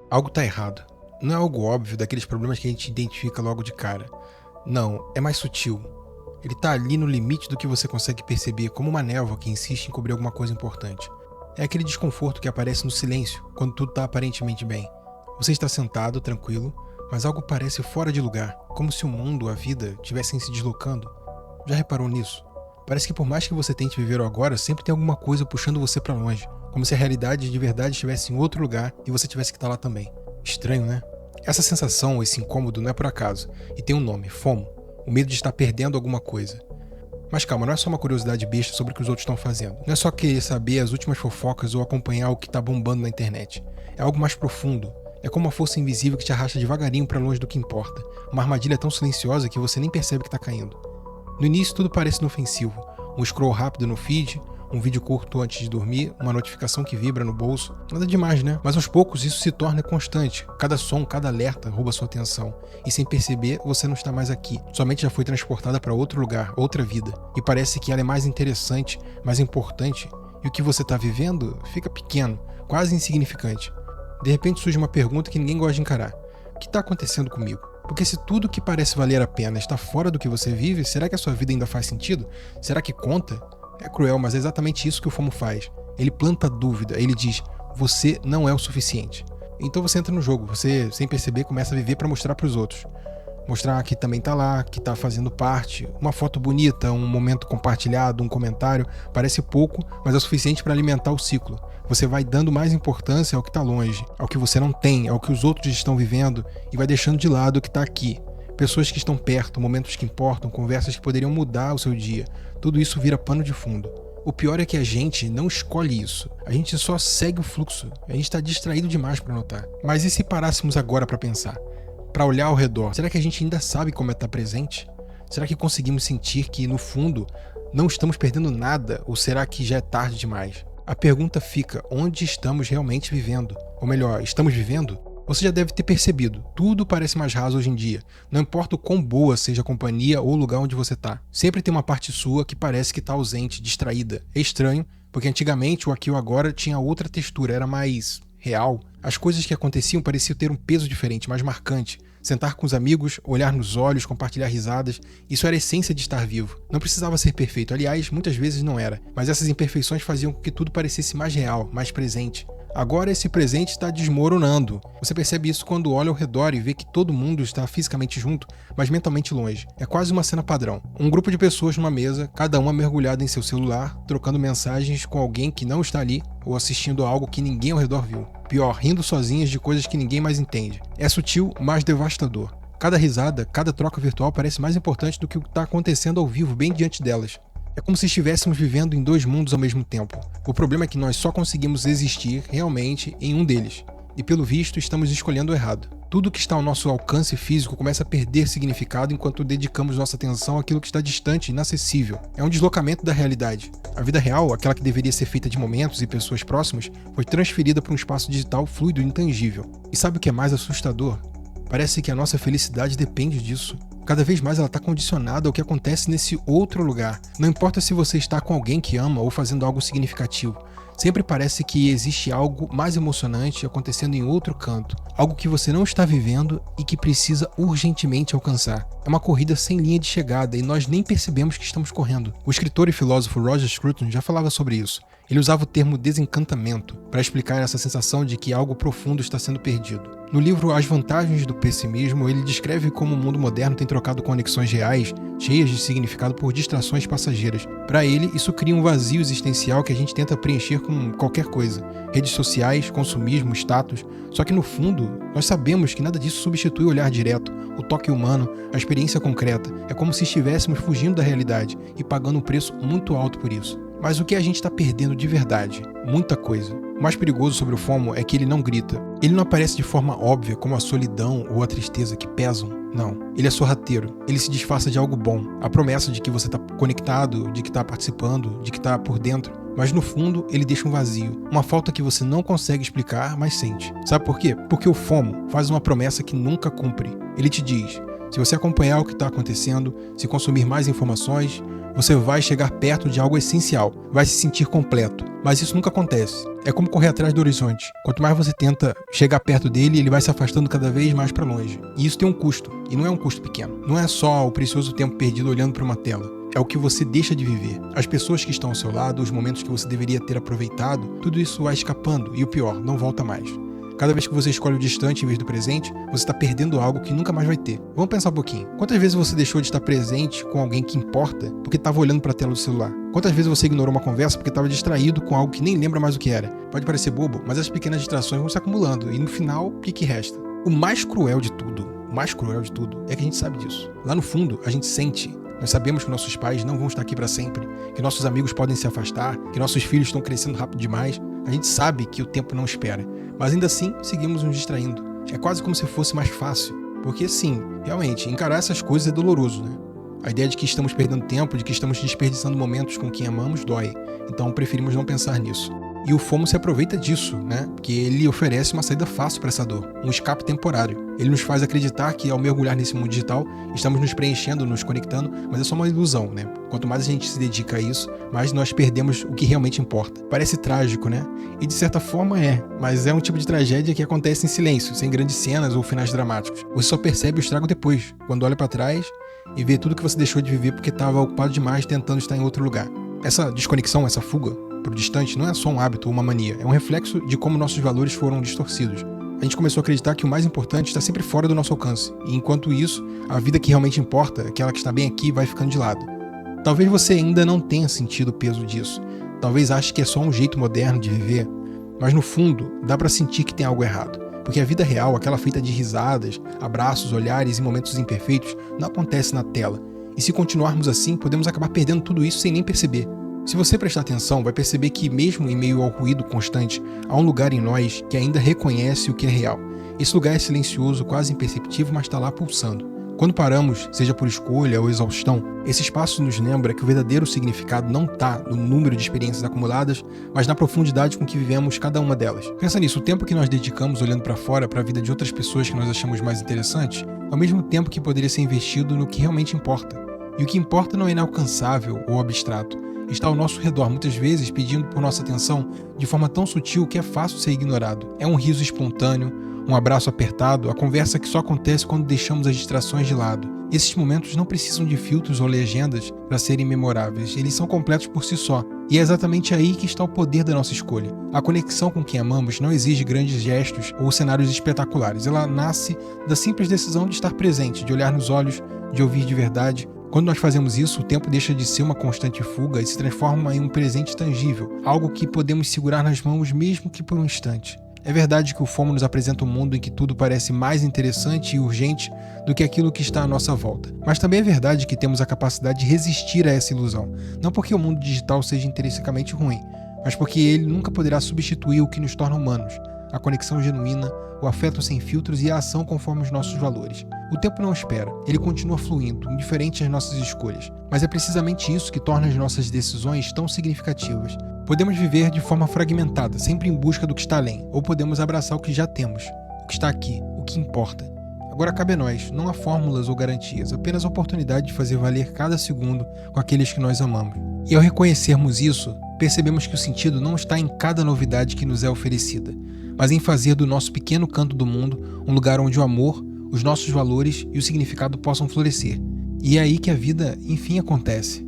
Algo tá errado. Não é algo óbvio daqueles problemas que a gente identifica logo de cara. Não, é mais sutil. Ele tá ali no limite do que você consegue perceber, como uma névoa que insiste em cobrir alguma coisa importante. É aquele desconforto que aparece no silêncio, quando tudo tá aparentemente bem. Você está sentado, tranquilo, mas algo parece fora de lugar, como se o mundo, a vida, estivessem se deslocando. Já reparou nisso? Parece que por mais que você tente viver o agora, sempre tem alguma coisa puxando você pra longe, como se a realidade de verdade estivesse em outro lugar e você tivesse que estar lá também. Estranho, né? Essa sensação, esse incômodo não é por acaso, e tem um nome, FOMO, o medo de estar perdendo alguma coisa. Mas calma, não é só uma curiosidade besta sobre o que os outros estão fazendo. Não é só querer saber as últimas fofocas ou acompanhar o que está bombando na internet. É algo mais profundo. É como uma força invisível que te arrasta devagarinho para longe do que importa. Uma armadilha tão silenciosa que você nem percebe que está caindo. No início tudo parece inofensivo. Um scroll rápido no feed, um vídeo curto antes de dormir, uma notificação que vibra no bolso. Nada demais, né? Mas aos poucos isso se torna constante. Cada som, cada alerta rouba sua atenção. E sem perceber, você não está mais aqui. Sua mente já foi transportada para outro lugar, outra vida. E parece que ela é mais interessante, mais importante. E o que você está vivendo fica pequeno, quase insignificante. De repente surge uma pergunta que ninguém gosta de encarar. O que está acontecendo comigo? Porque se tudo que parece valer a pena está fora do que você vive, será que a sua vida ainda faz sentido? Será que conta? É cruel, mas é exatamente isso que o FOMO faz. Ele planta dúvida, ele diz, você não é o suficiente. Então você entra no jogo, você, sem perceber, começa a viver para mostrar para os outros. Mostrar que também tá lá, que tá fazendo parte. Uma foto bonita, um momento compartilhado, um comentário, parece pouco, mas é o suficiente para alimentar o ciclo. Você vai dando mais importância ao que tá longe, ao que você não tem, ao que os outros estão vivendo e vai deixando de lado o que tá aqui. Pessoas que estão perto, momentos que importam, conversas que poderiam mudar o seu dia. Tudo isso vira pano de fundo. O pior é que a gente não escolhe isso. A gente só segue o fluxo. A gente está distraído demais para notar. Mas e se parássemos agora para pensar? Para olhar ao redor, será que a gente ainda sabe como é estar presente? Será que conseguimos sentir que, no fundo, não estamos perdendo nada? Ou será que já é tarde demais? A pergunta fica, onde estamos realmente vivendo? Ou melhor, estamos vivendo? Você já deve ter percebido, tudo parece mais raso hoje em dia. Não importa o quão boa seja a companhia ou o lugar onde você está. Sempre tem uma parte sua que parece que está ausente, distraída. É estranho, porque antigamente o aqui e o agora tinha outra textura, era mais real. As coisas que aconteciam pareciam ter um peso diferente, mais marcante. Sentar com os amigos, olhar nos olhos, compartilhar risadas, isso era a essência de estar vivo. Não precisava ser perfeito, aliás, muitas vezes não era. Mas essas imperfeições faziam com que tudo parecesse mais real, mais presente. Agora esse presente está desmoronando. Você percebe isso quando olha ao redor e vê que todo mundo está fisicamente junto, mas mentalmente longe. É quase uma cena padrão. Um grupo de pessoas numa mesa, cada uma mergulhada em seu celular, trocando mensagens com alguém que não está ali, ou assistindo a algo que ninguém ao redor viu. Pior, rindo sozinhas de coisas que ninguém mais entende. É sutil, mas devastador. Cada risada, cada troca virtual parece mais importante do que o que está acontecendo ao vivo bem diante delas. É como se estivéssemos vivendo em dois mundos ao mesmo tempo. O problema é que nós só conseguimos existir realmente em um deles. E pelo visto, estamos escolhendo o errado. Tudo que está ao nosso alcance físico começa a perder significado enquanto dedicamos nossa atenção àquilo que está distante e inacessível. É um deslocamento da realidade. A vida real, aquela que deveria ser feita de momentos e pessoas próximas, foi transferida para um espaço digital fluido e intangível. E sabe o que é mais assustador? Parece que a nossa felicidade depende disso. Cada vez mais ela está condicionada ao que acontece nesse outro lugar. Não importa se você está com alguém que ama ou fazendo algo significativo. Sempre parece que existe algo mais emocionante acontecendo em outro canto. Algo que você não está vivendo e que precisa urgentemente alcançar. É uma corrida sem linha de chegada e nós nem percebemos que estamos correndo. O escritor e filósofo Roger Scruton já falava sobre isso. Ele usava o termo desencantamento para explicar essa sensação de que algo profundo está sendo perdido. No livro As Vantagens do Pessimismo, ele descreve como o mundo moderno tem trocado conexões reais, cheias de significado por distrações passageiras. Para ele, isso cria um vazio existencial que a gente tenta preencher com qualquer coisa. Redes sociais, consumismo, status. Só que no fundo, nós sabemos que nada disso substitui o olhar direto, o toque humano, a experiência concreta. É como se estivéssemos fugindo da realidade e pagando um preço muito alto por isso. Mas o que a gente está perdendo de verdade? Muita coisa. O mais perigoso sobre o FOMO é que ele não grita. Ele não aparece de forma óbvia como a solidão ou a tristeza que pesam. Não. Ele é sorrateiro. Ele se disfarça de algo bom. A promessa de que você está conectado, de que está participando, de que está por dentro. Mas no fundo, ele deixa um vazio. Uma falta que você não consegue explicar, mas sente. Sabe por quê? Porque o FOMO faz uma promessa que nunca cumpre. Ele te diz, se você acompanhar o que está acontecendo, se consumir mais informações, você vai chegar perto de algo essencial, vai se sentir completo. Mas isso nunca acontece. É como correr atrás do horizonte. Quanto mais você tenta chegar perto dele, ele vai se afastando cada vez mais para longe. E isso tem um custo, e não é um custo pequeno. Não é só o precioso tempo perdido olhando para uma tela. É o que você deixa de viver. As pessoas que estão ao seu lado, os momentos que você deveria ter aproveitado, tudo isso vai escapando e o pior, não volta mais. Cada vez que você escolhe o distante em vez do presente, você está perdendo algo que nunca mais vai ter. Vamos pensar um pouquinho. Quantas vezes você deixou de estar presente com alguém que importa porque estava olhando para a tela do celular? Quantas vezes você ignorou uma conversa porque estava distraído com algo que nem lembra mais o que era? Pode parecer bobo, mas as pequenas distrações vão se acumulando e no final, o que resta? O mais cruel de tudo é que a gente sabe disso. Lá no fundo, a gente sente. Nós sabemos que nossos pais não vão estar aqui para sempre, que nossos amigos podem se afastar, que nossos filhos estão crescendo rápido demais. A gente sabe que o tempo não espera, mas ainda assim seguimos nos distraindo. É quase como se fosse mais fácil, porque sim, realmente, encarar essas coisas é doloroso, né? A ideia de que estamos perdendo tempo, de que estamos desperdiçando momentos com quem amamos, dói. Então preferimos não pensar nisso. E o FOMO se aproveita disso, né? Porque ele oferece uma saída fácil para essa dor, um escape temporário. Ele nos faz acreditar que ao mergulhar nesse mundo digital, estamos nos preenchendo, nos conectando, mas é só uma ilusão, né? Quanto mais a gente se dedica a isso, mais nós perdemos o que realmente importa. Parece trágico, né? E de certa forma é, mas é um tipo de tragédia que acontece em silêncio, sem grandes cenas ou finais dramáticos. Você só percebe o estrago depois, quando olha para trás e vê tudo que você deixou de viver porque estava ocupado demais tentando estar em outro lugar. Essa desconexão, essa fuga pro distante não é só um hábito ou uma mania, é um reflexo de como nossos valores foram distorcidos. A gente começou a acreditar que o mais importante está sempre fora do nosso alcance, e enquanto isso, a vida que realmente importa, aquela que está bem aqui, vai ficando de lado. Talvez você ainda não tenha sentido o peso disso, talvez ache que é só um jeito moderno de viver, mas no fundo, dá para sentir que tem algo errado. Porque a vida real, aquela feita de risadas, abraços, olhares e momentos imperfeitos, não acontece na tela. E se continuarmos assim, podemos acabar perdendo tudo isso sem nem perceber. Se você prestar atenção, vai perceber que mesmo em meio ao ruído constante, há um lugar em nós que ainda reconhece o que é real. Esse lugar é silencioso, quase imperceptível, mas está lá pulsando. Quando paramos, seja por escolha ou exaustão, esse espaço nos lembra que o verdadeiro significado não está no número de experiências acumuladas, mas na profundidade com que vivemos cada uma delas. Pensa nisso, o tempo que nós dedicamos olhando para fora, para a vida de outras pessoas que nós achamos mais interessantes, é o mesmo tempo que poderia ser investido no que realmente importa. E o que importa não é inalcançável ou abstrato. Está ao nosso redor, muitas vezes pedindo por nossa atenção de forma tão sutil que é fácil ser ignorado. É um riso espontâneo, um abraço apertado, a conversa que só acontece quando deixamos as distrações de lado. Esses momentos não precisam de filtros ou legendas para serem memoráveis, eles são completos por si só. E é exatamente aí que está o poder da nossa escolha. A conexão com quem amamos não exige grandes gestos ou cenários espetaculares, ela nasce da simples decisão de estar presente, de olhar nos olhos, de ouvir de verdade. Quando nós fazemos isso, o tempo deixa de ser uma constante fuga e se transforma em um presente tangível, algo que podemos segurar nas mãos mesmo que por um instante. É verdade que o FOMO nos apresenta um mundo em que tudo parece mais interessante e urgente do que aquilo que está à nossa volta. Mas também é verdade que temos a capacidade de resistir a essa ilusão, não porque o mundo digital seja intrinsecamente ruim, mas porque ele nunca poderá substituir o que nos torna humanos, a conexão genuína, o afeto sem filtros e a ação conforme os nossos valores. O tempo não espera, ele continua fluindo, indiferente às nossas escolhas. Mas é precisamente isso que torna as nossas decisões tão significativas. Podemos viver de forma fragmentada, sempre em busca do que está além, ou podemos abraçar o que já temos, o que está aqui, o que importa. Agora cabe a nós, não há fórmulas ou garantias, apenas a oportunidade de fazer valer cada segundo com aqueles que nós amamos. E ao reconhecermos isso, percebemos que o sentido não está em cada novidade que nos é oferecida, mas em fazer do nosso pequeno canto do mundo um lugar onde o amor, os nossos valores e o significado possam florescer. E é aí que a vida, enfim, acontece.